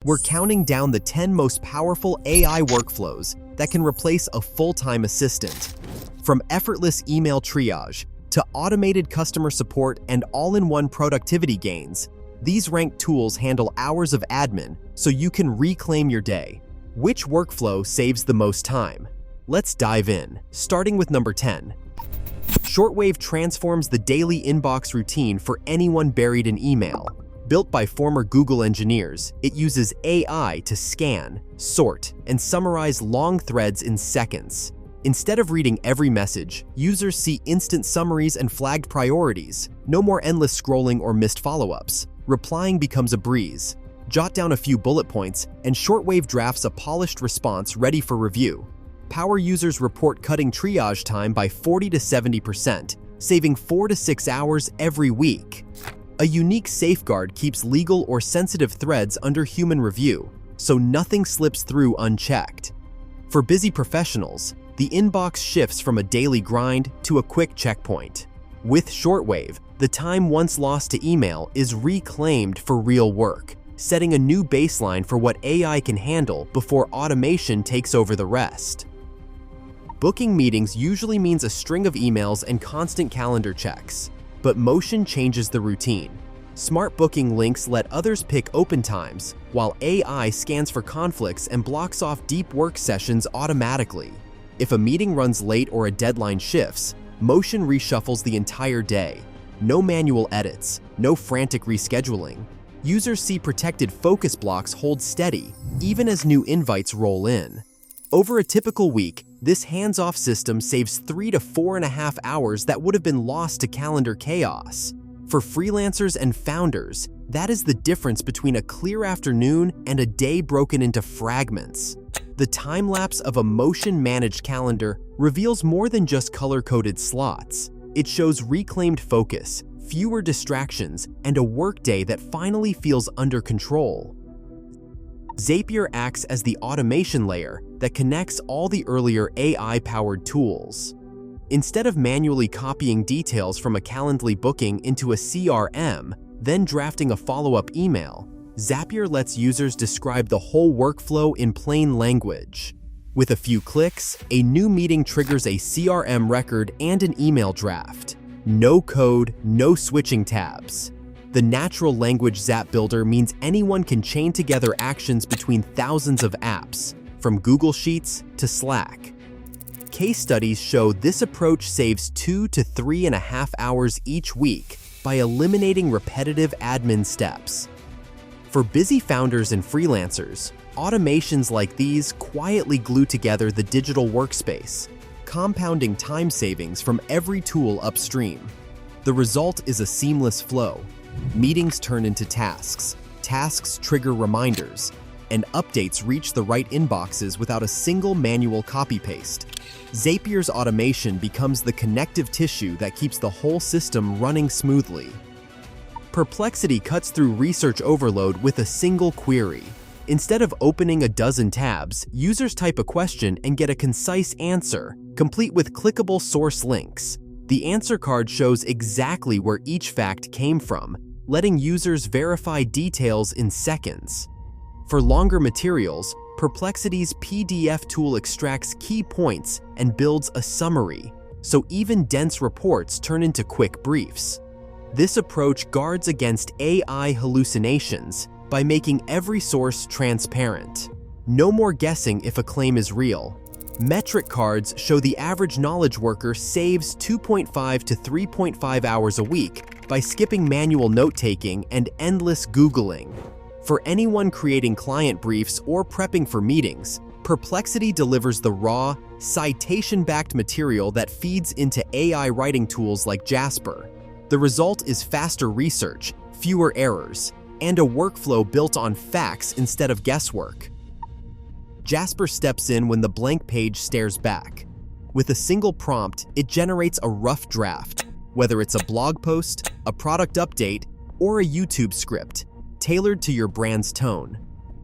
We're counting down the 10 most powerful AI workflows that can replace a full-time assistant. From effortless email triage to automated customer support and all-in-one productivity gains, these ranked tools handle hours of admin so you can reclaim your day. Which workflow saves the most time? Let's dive in, starting with number 10. Shortwave transforms the daily inbox routine for anyone buried in email. Built by former Google engineers, it uses AI to scan, sort, and summarize long threads in seconds. Instead of reading every message, users see instant summaries and flagged priorities. No more endless scrolling or missed follow-ups. Replying becomes a breeze. Jot down a few bullet points, and Shortwave drafts a polished response ready for review. Power users report cutting triage time by 40 to 70%, saving 4 to 6 hours every week. A unique safeguard keeps legal or sensitive threads under human review, so nothing slips through unchecked. For busy professionals, the inbox shifts from a daily grind to a quick checkpoint. With Shortwave, the time once lost to email is reclaimed for real work, setting a new baseline for what AI can handle before automation takes over the rest. Booking meetings usually means a string of emails and constant calendar checks. But motion changes the routine. Smart booking links let others pick open times, while AI scans for conflicts and blocks off deep work sessions automatically. If a meeting runs late or a deadline shifts, motion reshuffles the entire day. No manual edits, no frantic rescheduling. Users see protected focus blocks hold steady, even as new invites roll in. Over a typical week, this hands-off system saves 3 to 4.5 hours that would have been lost to calendar chaos. For freelancers and founders, that is the difference between a clear afternoon and a day broken into fragments. The time-lapse of a motion-managed calendar reveals more than just color-coded slots. It shows reclaimed focus, fewer distractions, and a workday that finally feels under control. Zapier acts as the automation layer that connects all the earlier AI-powered tools. Instead of manually copying details from a Calendly booking into a CRM, then drafting a follow-up email, Zapier lets users describe the whole workflow in plain language. With a few clicks, a new meeting triggers a CRM record and an email draft. No code, no switching tabs. The natural language Zap Builder means anyone can chain together actions between thousands of apps, from Google Sheets to Slack. Case studies show this approach saves 2 to 3.5 hours each week by eliminating repetitive admin steps. For busy founders and freelancers, automations like these quietly glue together the digital workspace, compounding time savings from every tool upstream. The result is a seamless flow. Meetings turn into tasks, tasks trigger reminders, and updates reach the right inboxes without a single manual copy-paste. Zapier's automation becomes the connective tissue that keeps the whole system running smoothly. Perplexity cuts through research overload with a single query. Instead of opening a dozen tabs, users type a question and get a concise answer, complete with clickable source links. The answer card shows exactly where each fact came from, letting users verify details in seconds. For longer materials, Perplexity's PDF tool extracts key points and builds a summary, so even dense reports turn into quick briefs. This approach guards against AI hallucinations by making every source transparent. No more guessing if a claim is real. Metric cards show the average knowledge worker saves 2.5 to 3.5 hours a week by skipping manual note-taking and endless Googling. For anyone creating client briefs or prepping for meetings, Perplexity delivers the raw, citation-backed material that feeds into AI writing tools like Jasper. The result is faster research, fewer errors, and a workflow built on facts instead of guesswork. Jasper steps in when the blank page stares back. With a single prompt, it generates a rough draft, whether it's a blog post, a product update, or a YouTube script, tailored to your brand's tone.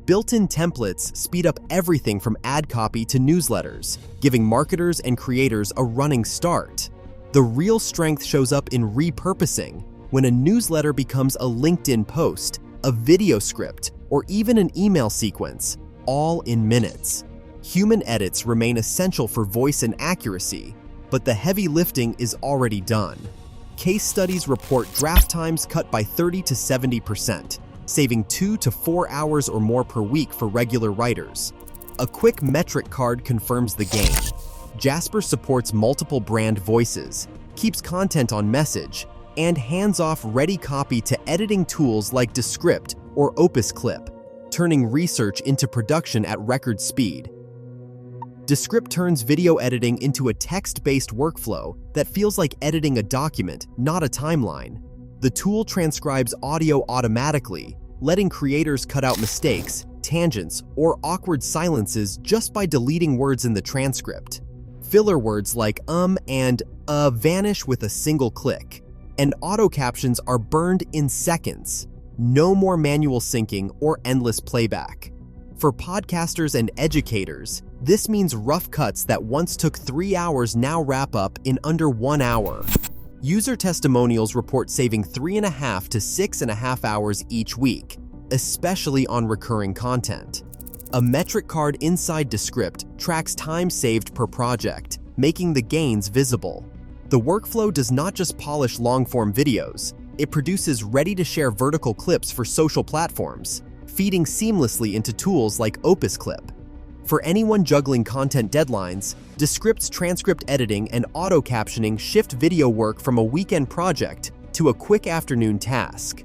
Built-in templates speed up everything from ad copy to newsletters, giving marketers and creators a running start. The real strength shows up in repurposing, when a newsletter becomes a LinkedIn post, a video script, or even an email sequence, all in minutes. Human edits remain essential for voice and accuracy, but the heavy lifting is already done. Case studies report draft times cut by 30 to 70%, saving 2 to 4 hours or more per week for regular writers. A quick metric card confirms the gain. Jasper supports multiple brand voices, keeps content on message, and hands off ready copy to editing tools like Descript or Opus Clip, turning research into production at record speed. Descript turns video editing into a text-based workflow that feels like editing a document, not a timeline. The tool transcribes audio automatically, letting creators cut out mistakes, tangents, or awkward silences just by deleting words in the transcript. Filler words like and vanish with a single click, and auto captions are burned in seconds. No more manual syncing or endless playback. For podcasters and educators, this means rough cuts that once took 3 hours now wrap up in under 1 hour. User testimonials report saving 3.5 to 6.5 hours each week, especially on recurring content. A metric card inside Descript tracks time saved per project, making the gains visible. The workflow does not just polish long-form videos, it produces ready-to-share vertical clips for social platforms, feeding seamlessly into tools like Opus Clip. For anyone juggling content deadlines, Descript's transcript editing and auto-captioning shift video work from a weekend project to a quick afternoon task.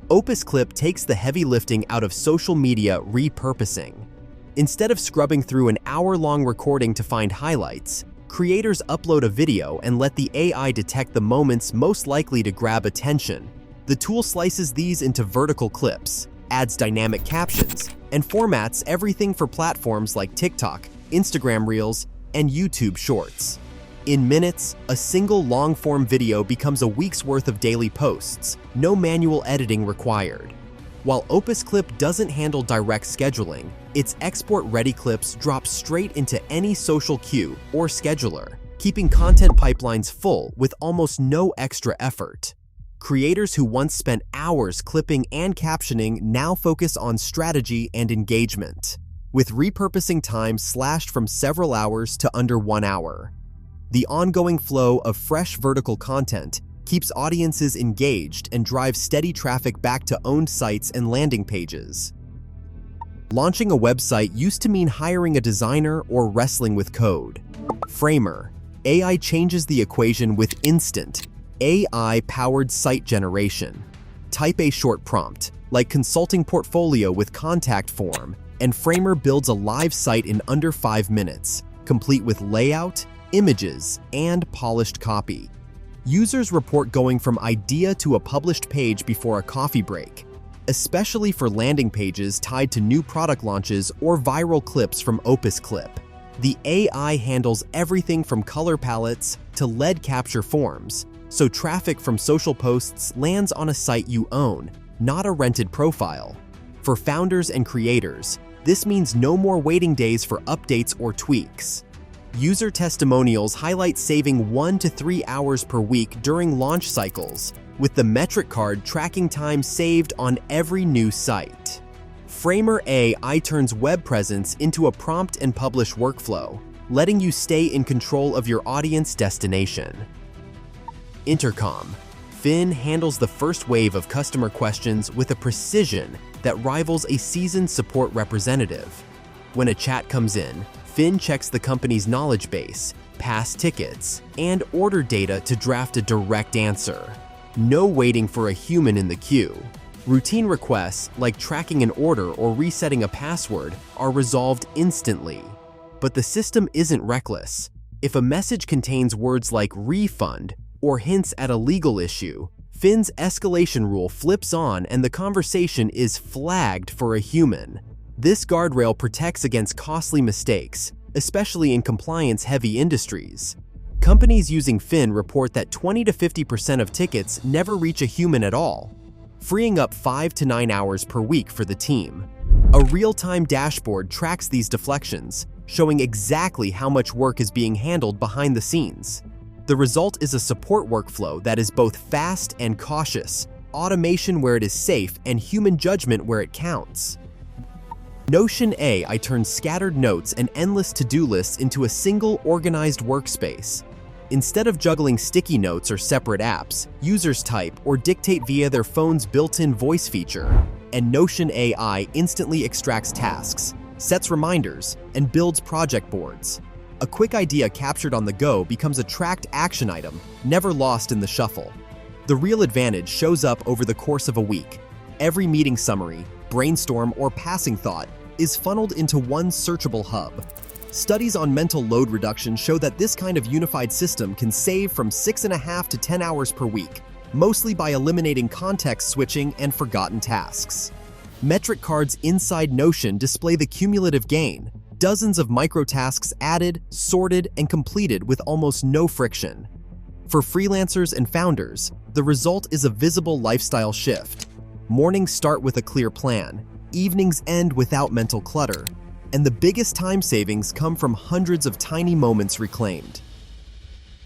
Opus Clip takes the heavy lifting out of social media repurposing. Instead of scrubbing through an hour-long recording to find highlights, creators upload a video and let the AI detect the moments most likely to grab attention. The tool slices these into vertical clips, adds dynamic captions, and formats everything for platforms like TikTok, Instagram Reels, and YouTube Shorts. In minutes, a single long-form video becomes a week's worth of daily posts, no manual editing required. While Opus Clip doesn't handle direct scheduling, its export-ready clips drop straight into any social queue or scheduler, keeping content pipelines full with almost no extra effort. Creators who once spent hours clipping and captioning now focus on strategy and engagement, with repurposing time slashed from several hours to under 1 hour. The ongoing flow of fresh vertical content keeps audiences engaged and drives steady traffic back to owned sites and landing pages. Launching a website used to mean hiring a designer or wrestling with code. Framer, AI changes the equation with instant, AI-powered site generation. Type a short prompt, like consulting portfolio with contact form, and Framer builds a live site in under 5 minutes, complete with layout, images, and polished copy. Users report going from idea to a published page before a coffee break, especially for landing pages tied to new product launches or viral clips from Opus Clip. The AI handles everything from color palettes to lead capture forms, so traffic from social posts lands on a site you own, not a rented profile. For founders and creators, this means no more waiting days for updates or tweaks. User testimonials highlight saving 1 to 3 hours per week during launch cycles, with the metric card tracking time saved on every new site. Framer AI turns web presence into a prompt and publish workflow, letting you stay in control of your audience destination. Intercom. Fin handles the first wave of customer questions with a precision that rivals a seasoned support representative. When a chat comes in, Fin checks the company's knowledge base, past tickets, and order data to draft a direct answer. No waiting for a human in the queue. Routine requests, like tracking an order or resetting a password, are resolved instantly. But the system isn't reckless. If a message contains words like refund or hints at a legal issue, Fin's escalation rule flips on and the conversation is flagged for a human. This guardrail protects against costly mistakes, especially in compliance-heavy industries. Companies using Fin report that 20 to 50% of tickets never reach a human at all, freeing up 5 to 9 hours per week for the team. A real-time dashboard tracks these deflections, showing exactly how much work is being handled behind the scenes. The result is a support workflow that is both fast and cautious, automation where it is safe, and human judgment where it counts. Notion AI turns scattered notes and endless to-do lists into a single, organized workspace. Instead of juggling sticky notes or separate apps, users type or dictate via their phone's built-in voice feature, and Notion AI instantly extracts tasks, sets reminders, and builds project boards. A quick idea captured on the go becomes a tracked action item, never lost in the shuffle. The real advantage shows up over the course of a week. Every meeting summary, brainstorm, or passing thought is funneled into one searchable hub. Studies on mental load reduction show that this kind of unified system can save from 6.5 to 10 hours per week, mostly by eliminating context switching and forgotten tasks. Metric cards inside Notion display the cumulative gain, dozens of microtasks added, sorted, and completed with almost no friction. For freelancers and founders, the result is a visible lifestyle shift. Mornings start with a clear plan, evenings end without mental clutter, and the biggest time savings come from hundreds of tiny moments reclaimed.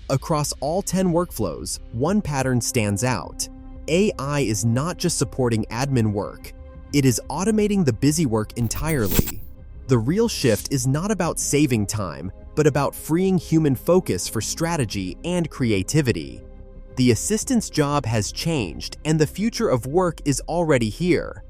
Across all 10 workflows, one pattern stands out. AI is not just supporting admin work, it is automating the busy work entirely. The real shift is not about saving time, but about freeing human focus for strategy and creativity. The assistant's job has changed, and the future of work is already here.